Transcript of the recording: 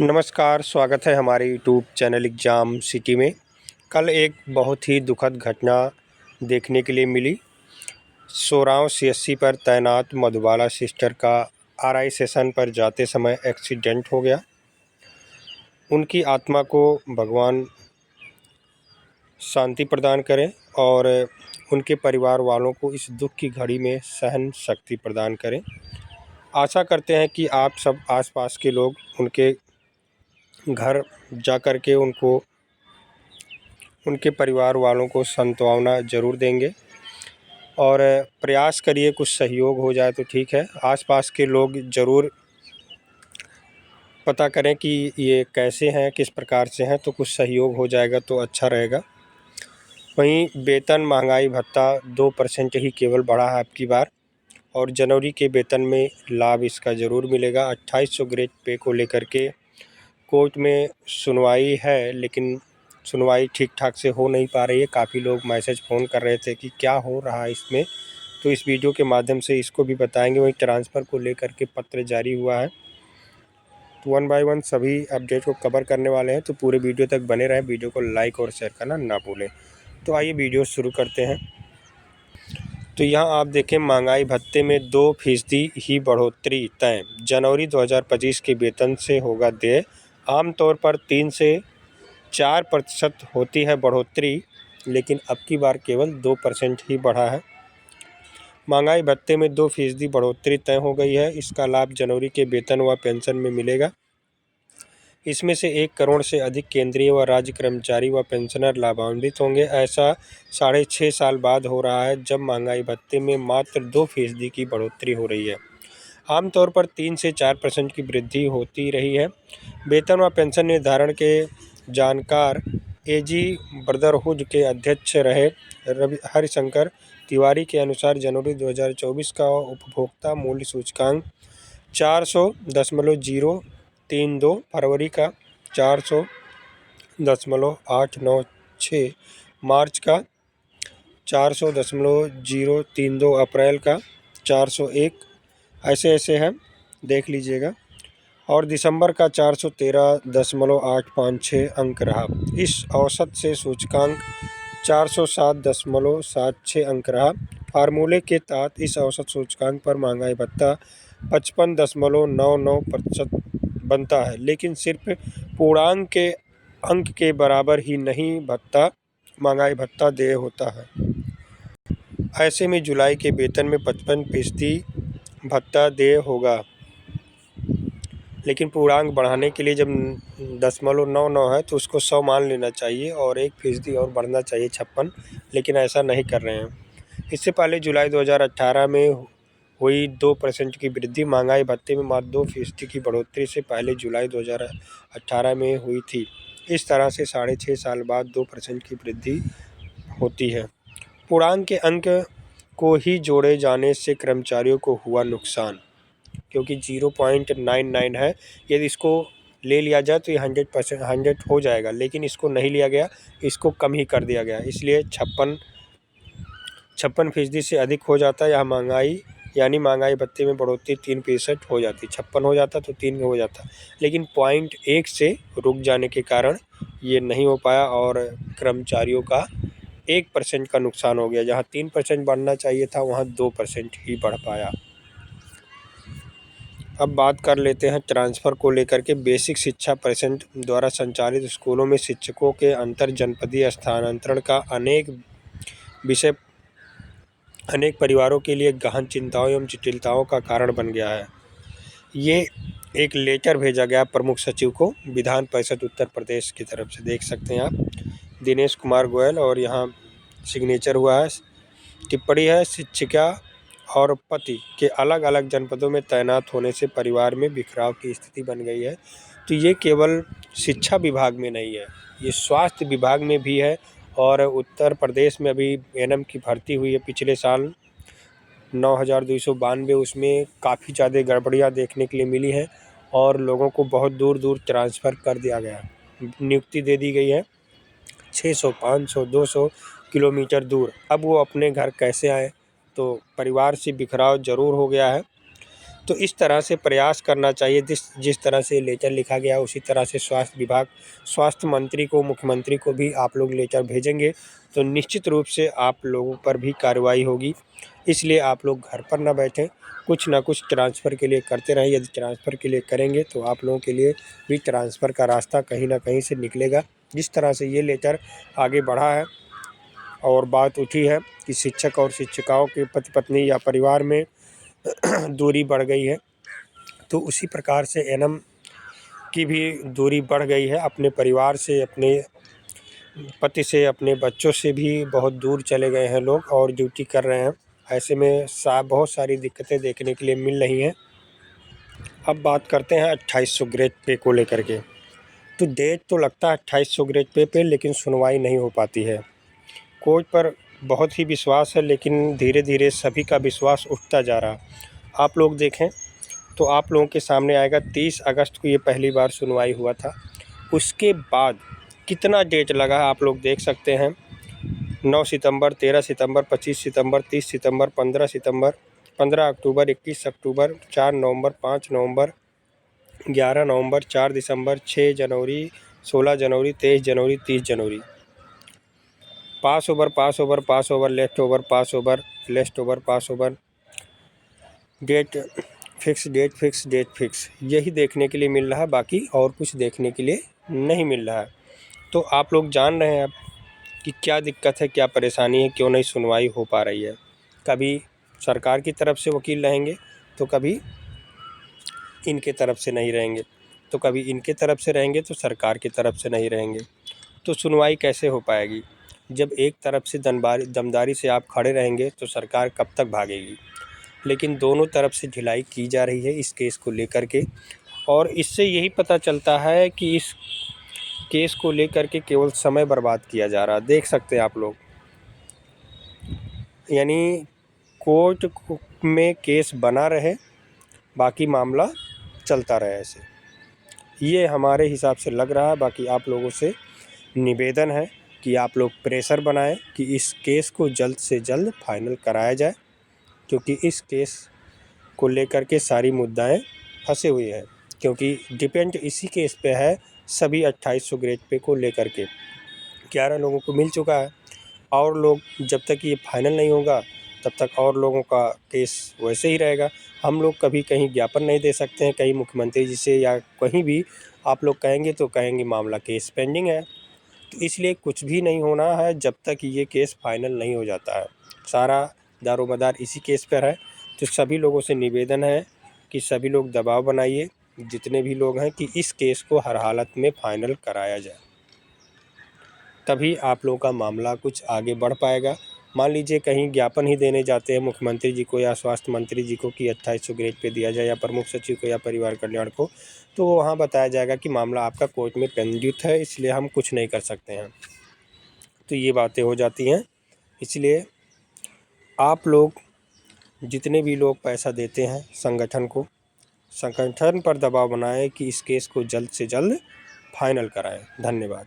नमस्कार, स्वागत है हमारे यूट्यूब चैनल एग्ज़ाम सिटी में। कल एक बहुत ही दुखद घटना देखने के लिए मिली। सोराव सीएससी पर तैनात मधुबाला सिस्टर का आरआई सेशन पर जाते समय एक्सीडेंट हो गया। उनकी आत्मा को भगवान शांति प्रदान करें और उनके परिवार वालों को इस दुख की घड़ी में सहन शक्ति प्रदान करें। आशा करते हैं कि आप सब आसपास के लोग उनके घर जा कर के उनके परिवार वालों को सांत्वना ज़रूर देंगे और प्रयास करिए कुछ सहयोग हो जाए तो ठीक है। आसपास के लोग ज़रूर पता करें कि ये कैसे हैं, किस प्रकार से हैं, तो कुछ सहयोग हो जाएगा तो अच्छा रहेगा। वहीं वेतन महंगाई भत्ता 2% ही केवल बढ़ा है अब की बार और जनवरी के वेतन में लाभ इसका ज़रूर मिलेगा। 2800 ग्रेड पे को लेकर के कोर्ट में सुनवाई है, लेकिन सुनवाई ठीक-ठाक से हो नहीं पा रही है। काफ़ी लोग मैसेज फ़ोन कर रहे थे कि क्या हो रहा है इसमें, तो इस वीडियो के माध्यम से इसको भी बताएंगे। वहीं ट्रांसफ़र को लेकर के पत्र जारी हुआ है, तो वन बाय वन सभी अपडेट को कवर करने वाले हैं, तो पूरे वीडियो तक बने रहें। वीडियो को लाइक और शेयर करना ना भूलें। तो आइए वीडियो शुरू करते हैं। तो यहाँ आप देखें, महंगाई भत्ते में 2% ही बढ़ोतरी तय। जनवरी 2025 के वेतन से होगा देय। आमतौर पर 3 से 4% होती है बढ़ोतरी, लेकिन अब की बार केवल 2% ही बढ़ा है। महंगाई भत्ते में 2% बढ़ोतरी तय हो गई है। इसका लाभ जनवरी के वेतन व पेंशन में मिलेगा। इसमें से 1 करोड़ से अधिक केंद्रीय व राज्य कर्मचारी व पेंशनर लाभान्वित होंगे। ऐसा 6.5 साल बाद हो रहा है, जब महंगाई भत्ते में मात्र 2% की बढ़ोतरी हो रही है। आमतौर पर 3 से 4% की वृद्धि होती रही है। वेतन व पेंशन निर्धारण के जानकार एजी ब्रदरहुड के अध्यक्ष रहे हरिशंकर तिवारी के अनुसार जनवरी 2024 का उपभोक्ता मूल्य सूचकांक 400.032, फरवरी का 400.896, मार्च का 400.032, अप्रैल का 401, ऐसे हैं, देख लीजिएगा, और दिसंबर का 413.856 अंक रहा। इस औसत से सूचकांक 407.76 अंक रहा। फार्मूले के तहत इस औसत सूचकांक पर महंगाई भत्ता 55.99% बनता है, लेकिन सिर्फ पूर्णांक के अंक के बराबर ही नहीं महंगाई भत्ता देय होता है। ऐसे में जुलाई के वेतन में 55% भत्ता देय होगा, लेकिन पूर्णांक बढ़ाने के लिए जब 0.99 है तो उसको 100 मान लेना चाहिए और 1% और बढ़ना चाहिए 56, लेकिन ऐसा नहीं कर रहे हैं। इससे पहले जुलाई 2018 में हुई 2% की वृद्धि महंगाई भत्ते में मात्र 2% की बढ़ोतरी से पहले जुलाई 2018 में हुई थी। इस तरह से 6.5 साल बाद 2% की वृद्धि होती है। पूर्णांक के अंक को ही जोड़े जाने से कर्मचारियों को हुआ नुकसान, क्योंकि 0.99 है। यदि इसको ले लिया जाए तो ये 100% हो जाएगा, लेकिन इसको नहीं लिया गया, इसको कम ही कर दिया गया, इसलिए 56% से अधिक हो जाता है। यह महंगाई यानी महंगाई भत्ते में बढ़ोतरी 3% हो जाती। 56 हो जाता तो 3 हो जाता, लेकिन 0.1 से रुक जाने के कारण ये नहीं हो पाया और कर्मचारियों का 1% का नुकसान हो गया। जहाँ 3% बढ़ना चाहिए था, वहाँ 2% ही बढ़ पाया। अब बात कर लेते हैं ट्रांसफ़र को लेकर के। बेसिक शिक्षा परिषद द्वारा संचालित स्कूलों में शिक्षकों के अंतर जनपदीय स्थानांतरण का अनेक परिवारों के लिए गहन चिंताओं एवं जटिलताओं का कारण बन गया है। ये एक लेटर भेजा गया प्रमुख सचिव को, विधान परिषद उत्तर प्रदेश की तरफ से, देख सकते हैं आप, दिनेश कुमार गोयल, और यहाँ सिग्नेचर हुआ है। टिप्पणी है, शिक्षिका और पति के अलग अलग जनपदों में तैनात होने से परिवार में बिखराव की स्थिति बन गई है। तो ये केवल शिक्षा विभाग में नहीं है, ये स्वास्थ्य विभाग में भी है। और उत्तर प्रदेश में अभी एएनएम की भर्ती हुई है पिछले साल 9,292, उसमें काफ़ी ज़्यादा गड़बड़ियाँ देखने के लिए मिली हैं और लोगों को बहुत दूर दूर ट्रांसफ़र कर दिया गया है। नियुक्ति दे दी गई है 600, 500, 200 किलोमीटर दूर। अब वो अपने घर कैसे आए, तो परिवार से बिखराव ज़रूर हो गया है। तो इस तरह से प्रयास करना चाहिए, जिस तरह से लेटर लिखा गया उसी तरह से स्वास्थ्य विभाग, स्वास्थ्य मंत्री को, मुख्यमंत्री को भी आप लोग लेटर भेजेंगे तो निश्चित रूप से आप लोगों पर भी कार्रवाई होगी। इसलिए आप लोग घर पर ना बैठें, कुछ ना कुछ ट्रांसफ़र के लिए करते रहें। यदि ट्रांसफ़र के लिए करेंगे तो आप लोगों के लिए भी ट्रांसफ़र का रास्ता कहीं ना कहीं से निकलेगा। जिस तरह से ये लेटर आगे बढ़ा है और बात उठी है कि शिक्षक और शिक्षिकाओं के पति पत्नी या परिवार में दूरी बढ़ गई है, तो उसी प्रकार से एनएम की भी दूरी बढ़ गई है। अपने परिवार से, अपने पति से, अपने बच्चों से भी बहुत दूर चले गए हैं लोग और ड्यूटी कर रहे हैं। ऐसे में बहुत सारी दिक्कतें देखने के लिए मिल रही हैं। अब बात करते हैं 2800 ग्रेड पे को लेकर के। तो डेट तो लगता है 2800 ग्रेड पे, लेकिन सुनवाई नहीं हो पाती है। कोर्ट पर बहुत ही विश्वास है, लेकिन धीरे धीरे सभी का विश्वास उठता जा रहा। आप लोग देखें तो आप लोगों के सामने आएगा 30 अगस्त को ये पहली बार सुनवाई हुआ था। उसके बाद कितना डेट लगा आप लोग देख सकते हैं। 9 सितंबर, 13 सितंबर, 25 सितंबर, 30 सितंबर, 15 सितंबर, 15 अक्टूबर, 21 अक्टूबर, 4 नवंबर, 5 नवंबर, 11 नवंबर, 4 दिसंबर, 6 जनवरी, 16 जनवरी, 23 जनवरी, 30 जनवरी। Pass over, pass over, pass over, left over, pass over, left over, pass over, date fix, date fix, date fix, यही देखने के लिए मिल रहा है। बाकी और कुछ देखने के लिए नहीं मिल रहा है। तो आप लोग जान रहे हैं अब कि क्या दिक्कत है, क्या परेशानी है, क्यों नहीं सुनवाई हो पा रही है। कभी सरकार की तरफ से वकील रहेंगे तो कभी इनके तरफ से नहीं रहेंगे, तो कभी इनके तरफ से रहेंगे तो सरकार की तरफ से नहीं रहेंगे। तो सुनवाई कैसे हो पाएगी? जब एक तरफ से दमदारी से आप खड़े रहेंगे तो सरकार कब तक भागेगी? लेकिन दोनों तरफ से ढिलाई की जा रही है इस केस को लेकर के, और इससे यही पता चलता है कि इस केस को लेकर के केवल समय बर्बाद किया जा रहा है। देख सकते हैं आप लोग, यानी कोर्ट में केस बना रहे, बाकी मामला चलता रहे। ऐसे ये हमारे हिसाब से लग रहा है। बाकी आप लोगों से निवेदन है कि आप लोग प्रेशर बनाएं कि इस केस को जल्द से जल्द फाइनल कराया जाए, क्योंकि इस केस को लेकर के सारी मुद्दाएं फंसे हुए हैं। क्योंकि डिपेंड इसी केस पे है सभी 2800 ग्रेड पे को लेकर के। 11 लोगों को मिल चुका है और लोग, जब तक ये फाइनल नहीं होगा तब तक और लोगों का केस वैसे ही रहेगा। हम लोग कभी कहीं ज्ञापन नहीं दे सकते हैं, कहीं मुख्यमंत्री जी से या कहीं भी आप लोग कहेंगे तो कहेंगे मामला केस पेंडिंग है। तो इसलिए कुछ भी नहीं होना है जब तक ये केस फाइनल नहीं हो जाता है। सारा दारोमदार इसी केस पर है। तो सभी लोगों से निवेदन है कि सभी लोग दबाव बनाइए, जितने भी लोग हैं, कि इस केस को हर हालत में फाइनल कराया जाए, तभी आप लोगों का मामला कुछ आगे बढ़ पाएगा। मान लीजिए कहीं ज्ञापन ही देने जाते हैं मुख्यमंत्री जी को या स्वास्थ्य मंत्री जी को कि 2800 ग्रेड पे दिया जाए, या प्रमुख सचिव को या परिवार कल्याण को, तो वहाँ बताया जाएगा कि मामला आपका कोर्ट में पेंडिंग है, इसलिए हम कुछ नहीं कर सकते हैं। तो ये बातें हो जाती हैं। इसलिए आप लोग, जितने भी लोग पैसा देते हैं संगठन पर दबाव बनाएं कि इस केस को जल्द से जल्द फाइनल कराएं। धन्यवाद।